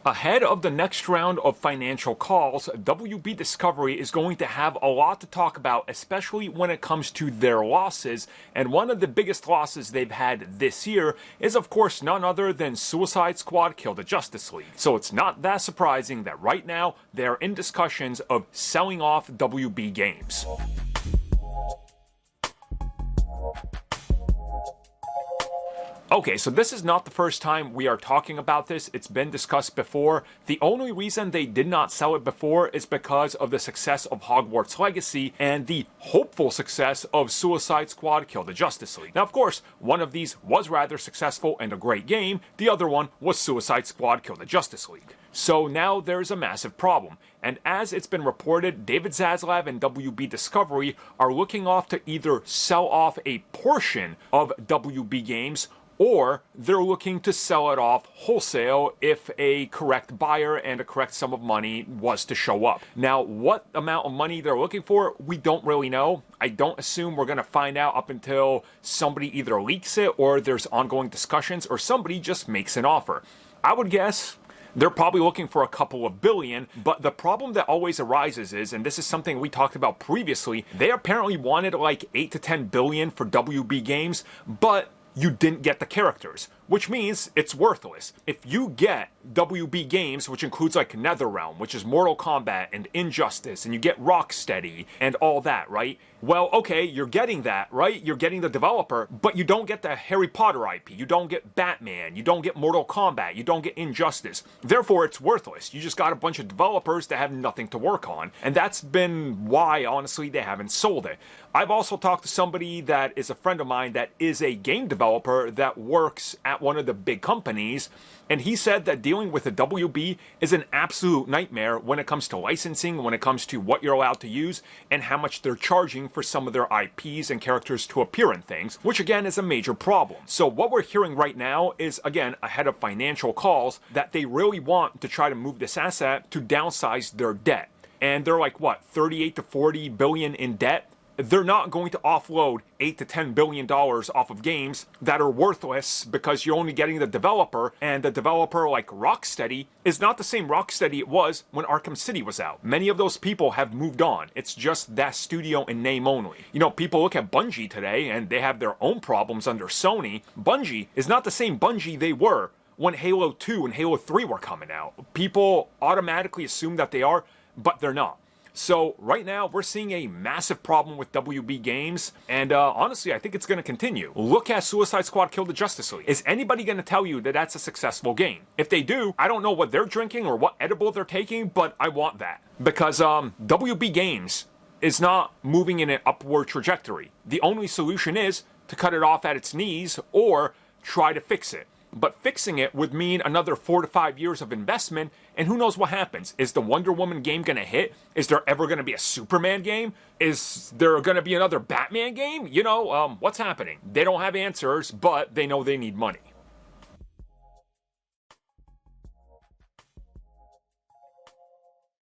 Ahead of the next round of financial calls, WB Discovery is going to have a lot to talk about, especially when it comes to their losses. And one of the biggest losses they've had this year is, of course, none other than Suicide Squad Kill the Justice League. So it's not that surprising that right now they are in discussions of selling off WB Games. Okay, so this is not the first time we are talking about this. It's been discussed before. The only reason they did not sell it before is because of the success of Hogwarts Legacy and the hopeful success of Suicide Squad Kill the Justice League. Now, of course, one of these was rather successful and a great game. The other one was Suicide Squad Kill the Justice League. So now there's a massive problem. And as it's been reported, David Zaslav and WB Discovery are looking off to either sell off a portion of WB Games, or they're looking to sell it off wholesale if a correct buyer and a correct sum of money was to show up. Now, what amount of money they're looking for, we don't really know. I don't assume we're going to find out up until somebody either leaks it or there's ongoing discussions or somebody just makes an offer. I would guess they're probably looking for a couple of billion, but the problem that always arises is, and this is something we talked about previously, they apparently wanted like 8 to 10 billion for WB Games, but you didn't get the characters, which means it's worthless. If you get WB Games, which includes like NetherRealm, which is Mortal Kombat and Injustice, and you get Rocksteady and all that, right? Well, okay, you're getting that, right? You're getting the developer, but you don't get the Harry Potter IP, you don't get Batman, you don't get Mortal Kombat, you don't get Injustice. Therefore, it's worthless. You just got a bunch of developers that have nothing to work on, and that's been why, honestly, they haven't sold it. I've also talked to somebody that is a friend of mine that is a game developer that works at one of the big companies, and he said that dealing with a WB is an absolute nightmare when it comes to licensing, when it comes to what you're allowed to use, and how much they're charging for some of their IPs and characters to appear in things, which again is a major problem. So what we're hearing right now is, again, ahead of financial calls, that they really want to try to move this asset to downsize their debt. And they're like, what, 38 to 40 billion in debt? They're not going to offload 8 to 10 billion dollars off of games that are worthless because you're only getting the developer, and the developer like Rocksteady is not the same Rocksteady it was when Arkham City was out. Many of those people have moved on. It's just that studio in name only. You know, people look at Bungie today and they have their own problems under Sony. Bungie is not the same Bungie they were when Halo 2 and Halo 3 were coming out. People automatically assume that they are, but they're not. So right now, we're seeing a massive problem with WB Games, and honestly, I think it's going to continue. Look at Suicide Squad Kill the Justice League. Is anybody going to tell you that that's a successful game? If they do, I don't know what they're drinking or what edible they're taking, but I want that. Because WB Games is not moving in an upward trajectory. The only solution is to cut it off at its knees or try to fix it. But fixing it would mean another 4 to 5 years of investment, and who knows what happens. Is the Wonder Woman game going to hit? Is there ever going to be a Superman game? Is there going to be another Batman game? You know, what's happening? They don't have answers, but they know they need money.